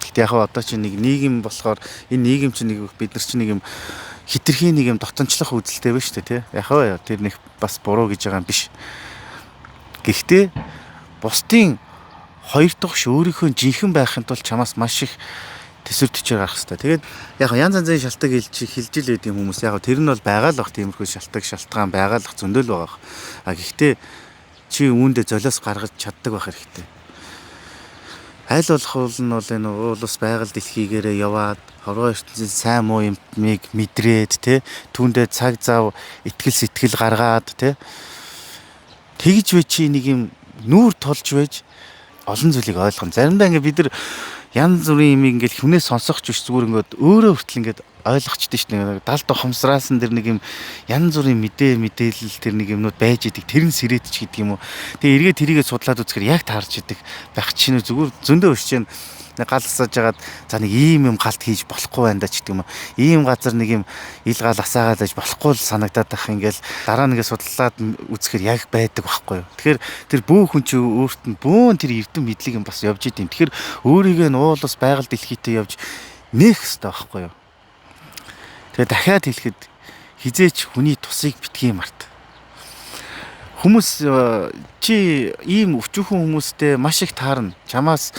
S1: Гэтэ яг одоо чи нэг нийгэм болохоор энэ нийгэм чинь нэг бид нар чинь нэг юм хитрхийн нэг юм дотомчлох үзэлтэй байна шүү дээ тий. Яг тэр нэг бас буруу гэж байгаа юм биш. Гэхдээ бусдын хоёр дахь өөрийнхөө жинхэнэ байхын тулд чамаас маш их төсвөр төчөөр гарах хэрэгтэй. Тэгээд яг янз янзын шалтгаан хэлж л байд юм хүмүүс. Яг тэр нь бол байгаа л бах тиймэрхүү шалтгаан байгаа л бах зөндөл байгаа. Гэхдээ чи үүндээ золиос гаргаж чаддаг байх хэрэгтэй. Аль болох нь бол энэ улс байгаль дэлхийгээрээ яваад хорвоо ертөнцийн сайн муу юмыг мэдрээд түүндээ цаг зав итгэл сэтгэл гаргаад тэгж вэ чи нэг юм нүүр тулж байж олон зүйлийг ойлгоно. Заримдаа ингээд бид нар янз бүрийн юм ингээд хүнээс сонсох ч биш зүгээр ингээд өөрөө хүртэл ингээд ойлгочтой шүү дээ. Далд ухамсараасан дэр нэг юм янз бүрийн мэдээлэл тэр нэг юмнууд байж идэг. Тэр нь сэрээд ч гэдэг юм уу. Тэгээ эргээ тэрийгээ судлаад үзэхээр яг таарч идэг байх чинь зүгээр зөндөө өсч чинь галсаж жагаад за нэг ийм юм галт хийж болохгүй байна да ч гэдэг юм уу. Ийм газар нэг юм ил гал асаагаад байж болохгүй л санагдаад байх ингээл дараа нэгээ судлаад үзэхээр яг байдаг байхгүй юу. Тэгэхээр тэр бүх хүн чи өөрт нь бөөн тэр эрдэм мэдлэг юм бас явж идэм. Тэгэхээр өөрийгөө уулс байгаль дэлхийтэй явж нээх хэрэгтэй байхгүй юу. Тэгээ дахиад хэлэхэд хизээч хүний тусыг битгий март. Хүмүүс чи ийм өчүүхэн хүмүүстэй маш их таарна. Чамаас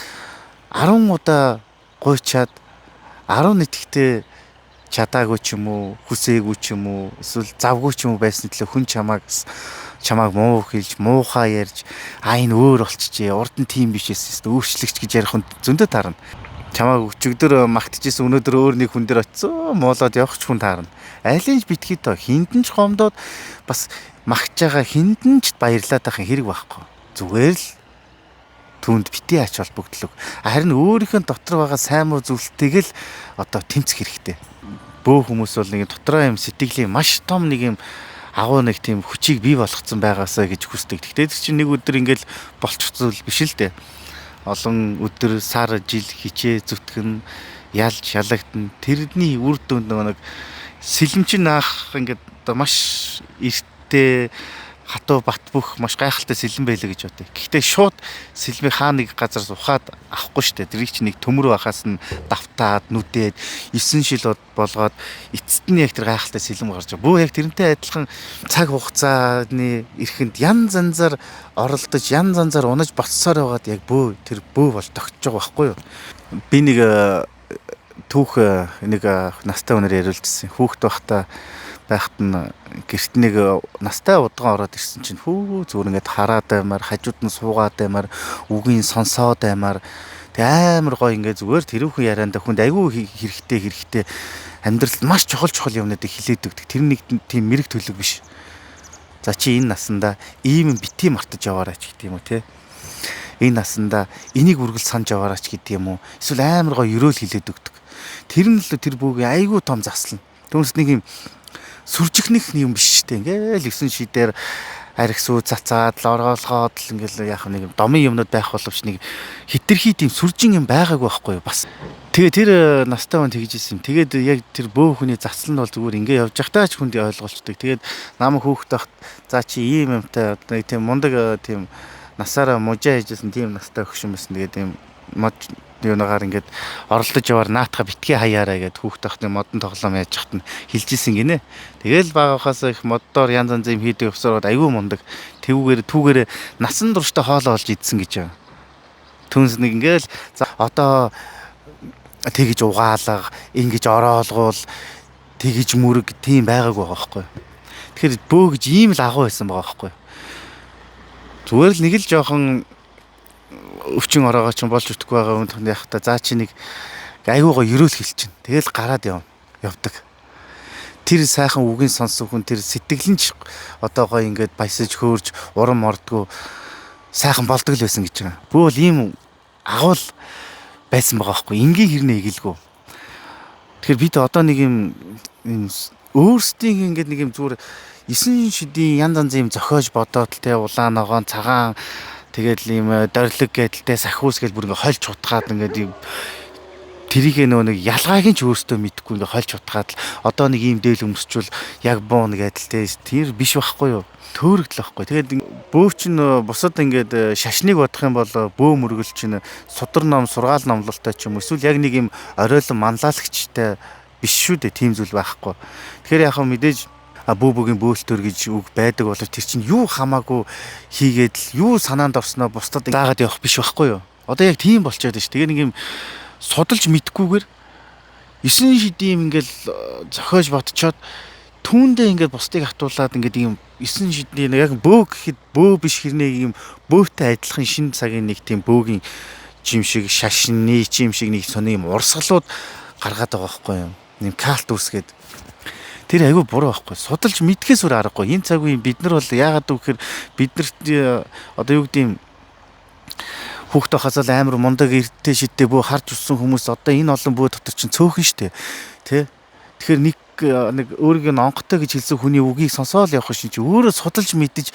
S1: 10 удаа гуйчаад 10 нэтгэхтэй чадаагүй ч юм уу, хүсээгүй ч юм уу, эсвэл завгүй ч юм уу байсан төлөө хүн чамааг муу хэлж, муухай ярьж, энэ өөр болчихжээ, урд нь тийм биш эсэст өөрчлөгч гэж ярих хүн зөндөө таарна. Чамааг өчигдөр магтчихсэн өнөөдөр өөр нэг хүн дээр очисон моолоод явах ч хүн таарна. Айлын ч битгий тоо хиндэн ч гомдоод бас магтж байгаа хиндэн ч баярлаад байхын хэрэг байхгүй. Зүгээр л түүнд битгий ач холбогдлог. Харин өөрийнхөө дотор байгаа сайн муу зүйлтэйг л одоо тэмцэх хэрэгтэй. Бөө хүмүүс бол нэг дотроо юм сэтгэлийн маш том нэг юм агуу нэг тийм хүчийг бий болгоцсон байгаасаа гэж хүсдэг. Тэгтээ чинь нэг өдөр ингээл болчих зүйл биш л дээ. Олон өдөр сар жил хичээ зүтгэн ялж ялагдана. Тэрний үр дүнд нэг сэлэмчин наах ингээд одоо маш эрттэй хатуу бат бөх маш гайхалтай сэлэн байлаа гэж бодъё. Гэхдээ шууд сэлмийг хаа нэг газар ухаад авахгүй штэ. Тэрийг чи нэг төмөр бахаас нь давтаад нүдээд 9 шил болгоод эцэст нь яг тэр гайхалтай сэлэм гарч байгаа. Бөө яг тэрнтэй адилхан цаг хугацааны эрхэнд янз янзаар оролдож янз янзаар унаж боцсоор байгаад яг тэр бөө бол тогтж байгаа байхгүй юу. Би нэг түүх нэг настай өнөр яриулжсэн. Хүүхэд байхад нь гэрт нэг настай удгаан ороод ирсэн чинь зүгээр ингээд хараад баймаар хажууд нь суугаад баймаар үгийн сонсоод баймаар тэг амар гоё ингээд зүгээр тэрүүхэн ярианда хүнд айгүй хэрэгтэй амьдралд маш чухал юмнуудыг хилээд өгдөг. Тэр нэг тийм мэрэг төлөв биш. За чи энэ насандаа ийм битгий мартаж яваарай ч гэдэг юм уу те. Энэ насандаа энийг үргэлж санаж яваарай ч гэдэг юм уу. Эсвэл амар гоё өрөөл хилээд өгдөг. Тэр нь л тэр бүгийн айгүй том заслана. Түүнээс нэг юм сүржихнэх юм биш штэ. Ингээл 9 шидээр архисуу цацаад лоргоолгоод л ингээл яах нэг домын юмнууд байх боловч нэг хитрхи тийм сүржин юм байгаагүй байхгүй юу бас. Тэгээ тэр настай хүн тэгж ирсэн. Тэгээд яг тэр бөө хүний заслал нь бол зүгээр ингээ явж байхдаа ч хүнд ойлголцдог. Тэгээд намайг хөөхт байхад за чи ийм юмтай нэг тийм мундаг тийм насаараа мужаа хийжсэн тийм настай өгшин байсан. Тэгээд тийм мод юунагаар ингээд оролдож яваар наатаха битгий хаяараа гэд хүүхд тахны модон тоглоом яаж яхад нь хилжсэн гинэ. Тэгэл багахаас их моддоор янз янз юм хийдэг явсараад айгүй мундаг. Түүгээр насан туршдаа хоолоо олж идсэн гэж байгаа. Түнс нэг ингээл за одоо тэгж угаалга, ингэж ороолгуул, тэгж мөрөг тийм байгаагүй байгаа байхгүй. Тэгэхээр бөө гэж ийм л агуу байсан байгаа байхгүй. Зүгээр л нэг л жоохон өвчин ороогоо ч болж үтгэхгүй байгаа юм яах та заа чи нэг айгуугаа ерөөл хэлж чинь. Тэгэл гараад явдаг. Тэр сайхан үгийн сонсох хүн тэр сэтгэлэнч одоо гоё ингээд баясаж хөөрж урам мордгоо сайхан болдог л байсан гэж байгаа. Бөө бол ийм агуул байсан байгаа байхгүй. Энгийн хэрнээ игэлгүй. Тэгэхээр бид одоо нэг юм өөрсдийн ингээд нэг юм зүгээр 9 шидийн янз янз юм зохиож бодоод те улаан ногоон цагаан тэгэл ийм дорилог гэдэлтэй сахиус гэж бүр ингээ хольж утгаад ингээ тэрийг нөө нэг ялгааг нь ч өөртөө мэдэхгүй ингээ хольж утгаад л одоо нэг ийм дээл өмсчүүл яг буун гэдэлтэй тэр биш байхгүй юу төөрөгдөл байхгүй. Тэгээд бөө чинь бусад ингээд шашныг бодох юм бол бөө мөргөл чинь судар ном сургаал номлолтой ч юм эсвэл яг нэг юм оройлон манлайлагчтай биш шүү дээ. Тийм зүйл байхгүй. Тэгэхээр яг мэдээж бөөгийн бөөлтөр гэж үг байдаг боловч тэр чинь юу хамаагүй хийгээд л юу санаанд орсноо бусдад заагаад явах биш байхгүй юу. Одоо яг тийм болчиход байна ш. Тэгээ нэг юм судалж мэдгүйгээр 9 шидийн ингээл зохиож бодцоод түүндээ ингээд бусдыг хатуулаад ингээд ийм 9 шидний яг бөө гэхэд бөө биш хэрнээ ийм бөөтэй адилхан шин цагийн нэг тийм бөөгийн жим шиг шашны жим шиг нэг сони юм урсгалууд гаргаад байгаа байхгүй юм. Нэм калт үүсгээд тэр айгүй буруу байхгүй. Судалж мэдхээс өөр аргагүй. Энэ цаг үеийн бид нар бол яагаад гэвэл бид нарт одоо юу гэдэг юм хүүхдээ хасаал амар мундаг эрттэй шидтэй бөө харж уссан хүмүүс одоо энэ олон бөө дотор чинь цөөхөн штэ. Тэ? Тэгэхээр нэг өөрийг нь онготой гэж хэлсэн хүний үгийг сонсоол явах шин чи өөрөө судалж мэдэж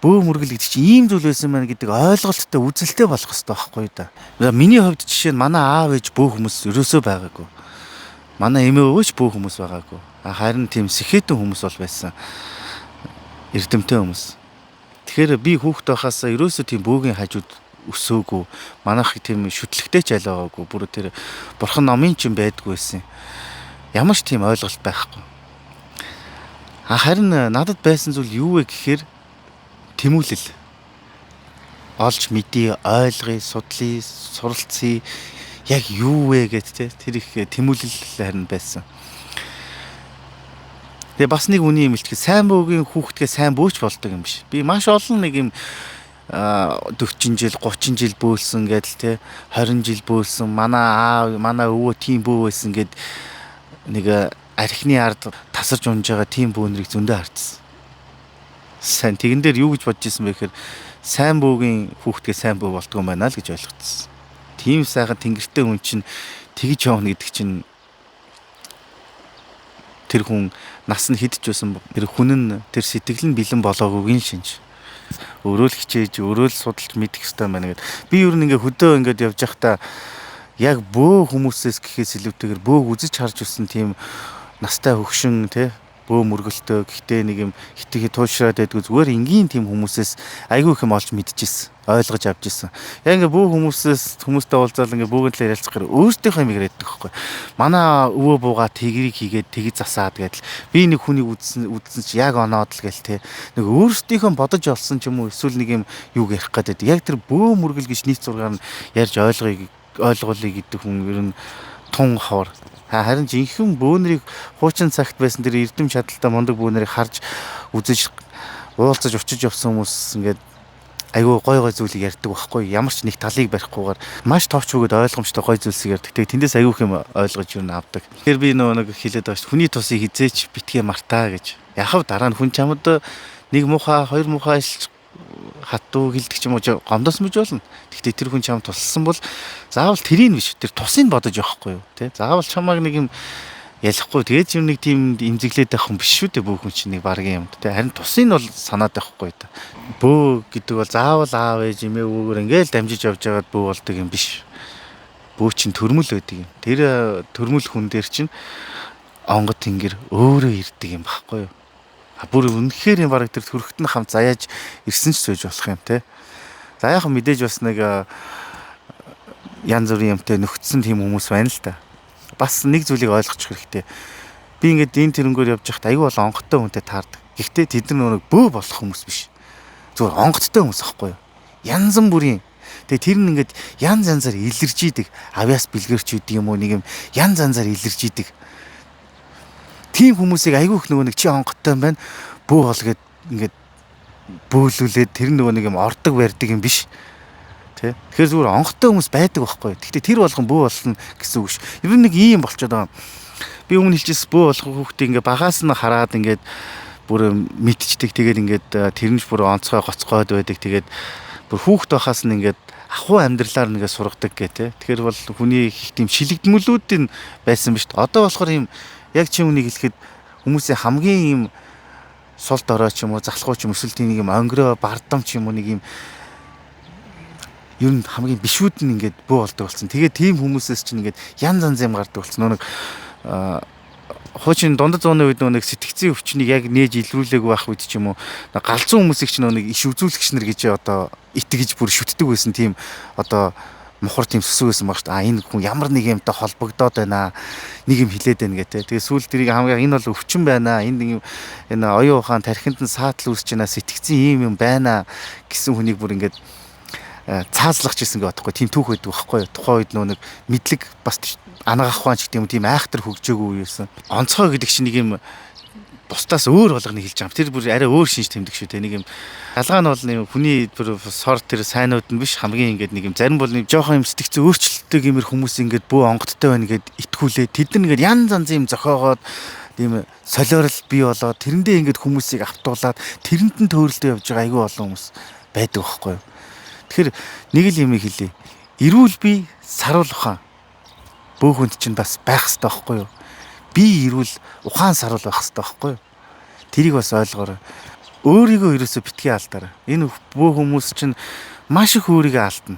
S1: бөө мөргөл гэдэг чинь ийм зүйл байсан байна гэдэг ойлголттой үзэлтэй болох хэрэгтэй байхгүй да. Миний хувьд жишээ нь манай аав ээж бөө хүмүүс ерөөсөө байгаагүй. Манай эмээ өвөөч бөө хүмүүс байгаагүй. Харин тийм сэхэтэн хүмүүс бол байсан. Эрдэмтэй хүмүүс. Тэгэхээр би хүүхэд байхасаа ерөөсөө тийм бөөгийн хажууд өсөөгүй. Манайх тийм шүтлэгтэй ч алиагаагүй. Бүр тэр бурхан номын ч юм байдгүй байсан. Ямар ч тийм ойлголт байхгүй. Харин надад байсан зүйл юу вэ гэхээр тэмүүлэл. Олж мэдээ, ойлгоё, судлаа, суралцъя. Яг юу вэ гэд тэр их тэмүүлэл харин байсан. Тэгээ бас нэг үний юм хэлчихээ сайн бөөгийн хүүхдгээ сайн бөөч болдог юм биш. Би маш олон нэг юм 40 жил 30 жил бөөлсөн гэдэл те 20 жил бөөлсөн манай аав манай өвөө тийм бөө байсан гэд нэг архины ард тасарч унж байгаа тийм бөөнрийг зөндөө хардсан. Сайн тэгэн дээр юу гэж бодож исэн бэ гэхээр сайн бөөгийн хүүхдгээ сайн бөө болдгоо байна л гэж ойлгоцсон. Тийм сайхан тэнгэртэй хүн чинь тэгж явна гэдэг чинь тэр хүн нас нь хидж байсан тэр хүн нь тэр сэтгэл нь бэлэн болоогүйгийн шинж. Өөрөө л хичээж өөрөө л судалж мэдэх хэрэгтэй байна гэдэг. Би ер нь ингээ хөдөө ингээд явж байхдаа яг бөө хүмүүсээс гэхээс илүүтэйгээр бөөг үзэж харж ирсэн тийм настай хөгшин те бөө мөргөлтөө гэхдээ нэг юм хитгэе туушраад байдгүй зүгээр энгийн тийм хүмүүсээс айгүй их юм олж мэдчихсэн. Ойлгож авч ирсэн. Яг ингээ бөө хүмүүстэй уулзаал ингээ бөөгийн талаар ярилцах гэхээр өөртөөхөө юм яриад байгаа байхгүй. Манай өвөө буугаа тэгрийг хийгээд тэгж засаад гэдэл би нэг хүний үдсэн чи яг оноод л гээл те. Нэг өөртөөхөө бодож олсон ч юм уу эсвэл нэг юм юу ярих гэдэг. Яг тэр бөө мөргөл гэж нийт зургаар нь ярьж ойлгуулъя гэдэг хүн ер нь тун ховор. Харин жинхэнэ бөөнрийг хуучин цагт байсан тэр эрдэм чадaltaй мундаг бөөнрийг харж үзэж уулзаж очиж явсан хүмүүс ингээд айгүй гой зүйлийг ярьдаг байхгүй ямар ч нэг талыг барихгүйгээр маш товч өгöd ойлгомжтой гой зүйлсийг ярьдаг. Тэндээс айгүй юм ойлгож юу н авдаг. Тэгэхээр би нэг хэлээд байгаа шүү. Хүний тусыг хизээч битгий мартаа гэж. Яхав дараа нь хүн чамд нэг муухай хоёр муухай хатуу гэлдэг ч юм уу гомдос мэж болно. Гэхдээ тэр хүн чамд тусалсан бол заавал тэрийг биш тэр тусыг бодож явахгүй юу те. Заавал чамааг нэг юм ялахгүй тэгээд юм нэг тийм имзэглээд байх хүн биш шүү дээ бөөхөн чинь нэг баргийн юмд те. Харин тусыг нь бол санаад байхгүй та. Бөө гэдэг бол заавал аав ээж эмээ өвөөгөр ингээл дамжиж явж байгаад бөө болдог юм биш. Бөө чинь төрмөл байдаг юм. Тэр төрмөл хүн дээр чинь онгод тэнгэр өөрөө ирдэг юм байхгүй юу. Бүр үнэхээр юм бараг тэр төрхтөн хамт заяаж ирсэн ч сууж болох юм те. За яг мэдээж бас нэг янз бүрийн юмтай нөхцсөн тийм хүмүүс байна л та. Бас нэг зүйлийг ойлгочих хэрэгтэй. Би ингээд энэ тэрнгөөр явж байхад аюу бол онгодтой хүнтэй таардаг. Гэхдээ тэд нар нэг бөө болох хүмүүс биш. Зүгээр онгодтой хүмүүс аахгүй юу. Янз бүрийн. Тэгээ тэр нь ингээд янз янзаар илэрж идэг. Авиас бэлгэрч үдэг юм уу нэг юм янз янзаар илэрж идэг. Тийм хүмүүсийг айгүй их нөгөө нэг чи онгодтой юм байна. Бөө хол гээд ингээд бөөлүүлээд тэр нөгөө нэг юм ордог барьдаг юм биш. Тэ. Тэгэхээр зүгээр онгодтой хүмүүс байдаг байхгүй. Гэхдээ тэр болгон бөө болно гэсэн үг ш. Ер нь нэг ийм болчиход байгаа. Би өмнө хэлчихсэн бөө болох хүүхдээ ингээд багаас нь хараад ингээд бүр мэдчихдэг. Тэгээд ингээд тэрнж бүр онцгой гоцгойд байдаг. Тэгээд бүр хүүхд байхаас нь ингээд ахуй амьдралаар нэгээ сургадаг гэ тэ. Тэгэхээр бол хүний их тийм шилэгдмөлүүд нь байсан биз дээ. Одоо болохоор ийм яг чи үнийг хэлэхэд хүмүүсийн хамгийн ийм сул дорой ч юм уу залхуу ч юм эсвэл тийм нэг юм онгороо бардам ч юм уу нэг юм ер нь хамгийн бишүүд нь ингээд бөө болдог болсон. Тэгээд тийм хүмүүсээс чинь ингээд янз янз юм гардаг болсон. Нэг хуучин дундад зууны үед нэг сэтгцийн өвчнийг яг нээж илрүүлээгүй байх үед ч юм уу галзуу хүмүүсийг чинь нэг иш үзүүлэгч нар гэж одоо итгэж бүр шүтдэг байсан тийм одоо мухар тийм сүсэг байсан баг шүү дээ. Энэ хүн ямар нэг юмтай холбогдоод байна. Нэг юм хилээд байна гэдэг. Тэгээ сүүл тэрийг хамгийн энэ бол өвчин байна. Энэ оюун ухаан тархинд нь саатал үүсэж байна. Сэтгцэн ийм юм байна гэсэн хүнийг бүр ингээд цаазлах гэсэн гэ батхгүй тийм түүх байдаг байхгүй. Тухайн үед нэг мэдлэг бас анагаах ухаан ч гэдэг юм тийм айхтар хөгжөөгүй юусэн. Онцгой гэдэг чинь нэг юм бусдаас өөр болгоныг хэлж байгаа. Тэр бүр арай өөр шинж тэмдэг шүү дээ. Нэг юм ялгаа нь бол нэг хүний бүр сор тэр сайнууд нь биш хамгийн ингээд нэг юм зарим бол нэг жоохон юм сэтгцэн өөрчлөлттэй гэмээр хүмүүс ингээд бөө онгодтой байна гэд итгүүлээ. Тэд нар ингээд янз янзын юм зохиогоод тийм солиорол бий болоод тэрэндээ ингээд хүмүүсийг автуулаад тэрэнд нь төөрөлдөө явж байгаа айгүй олон хүмүүс байдаг байхгүй юу. Тэгэхээр нэг л юм хэлье. Эрүүл бие саруул ухаан бөөхөнд чинь бас байх хэрэгтэй байхгүй юу? Би эрүүл ухаан саруул байх хэрэгтэй байхгүй юу? Тэрийг бас ойлгоорой. Өөрийгөө ерөөсө битгий алдаарай. Энэ бүх хүмүүс чинь маш их өөрийгөө алдна.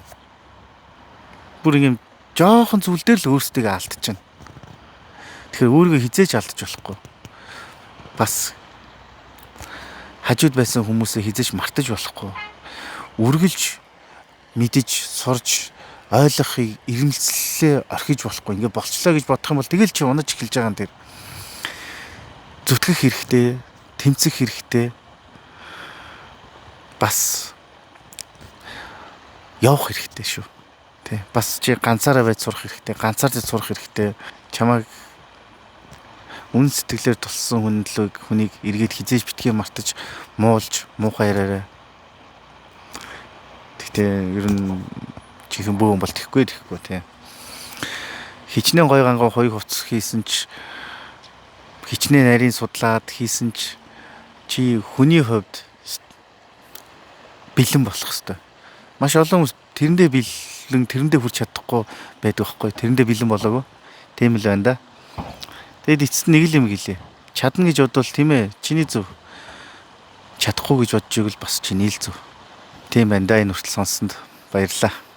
S1: Бүр юм жоохон зүйл дээр л өөрсдөө алдчихна. Тэгэхээр өөрийгөө хизээж алдаж болохгүй. Бас хажууд байсан хүмүүсээ хизээж мартаж болохгүй. Үргэлж мэдэж, сурж, ойлгохыг ирмэлцлээ орхиж болохгүй. Ингээ болчлоо гэж бодох юм бол тэгэл чи унаж эхэлж байгаа юм дээр. Зүтгэх хэрэгтэй, тэмцэх хэрэгтэй. Бас явах хэрэгтэй шүү. Тэ. Бас чи ганцаараа байж сурах хэрэгтэй, ганцаар дэж сурах хэрэгтэй. Чамайг үн сэтгэлээр тулсан хүнийг эргээд хизээж битгий мартаж, муулж, муухай яриараа. Гэтэ ер нь чихэн бөөн бол тэхгүй тий. Хичнээн гой гангай хоёрыг хувцс хийсэн ч хичнээн нарийн судлаад хийсэн ч чи хүний хувьд бэлэн болох хэвээр. Маш олон хүмүүс тэрэндээ бэлэн, тэрэндээ хүрч чадахгүй байдаг байхгүй. Тэрэндээ бэлэн болоогүй. Тийм л байна да. Тэгэд эцэст нэг л юм гэлээ. Чадна гэж бодвол тийм ээ. Чиний зөв. Чадахгүй гэж бодож игэл бас чиний л зөв. Тийм байна да. Энэ хүртэл сонссонд баярлалаа.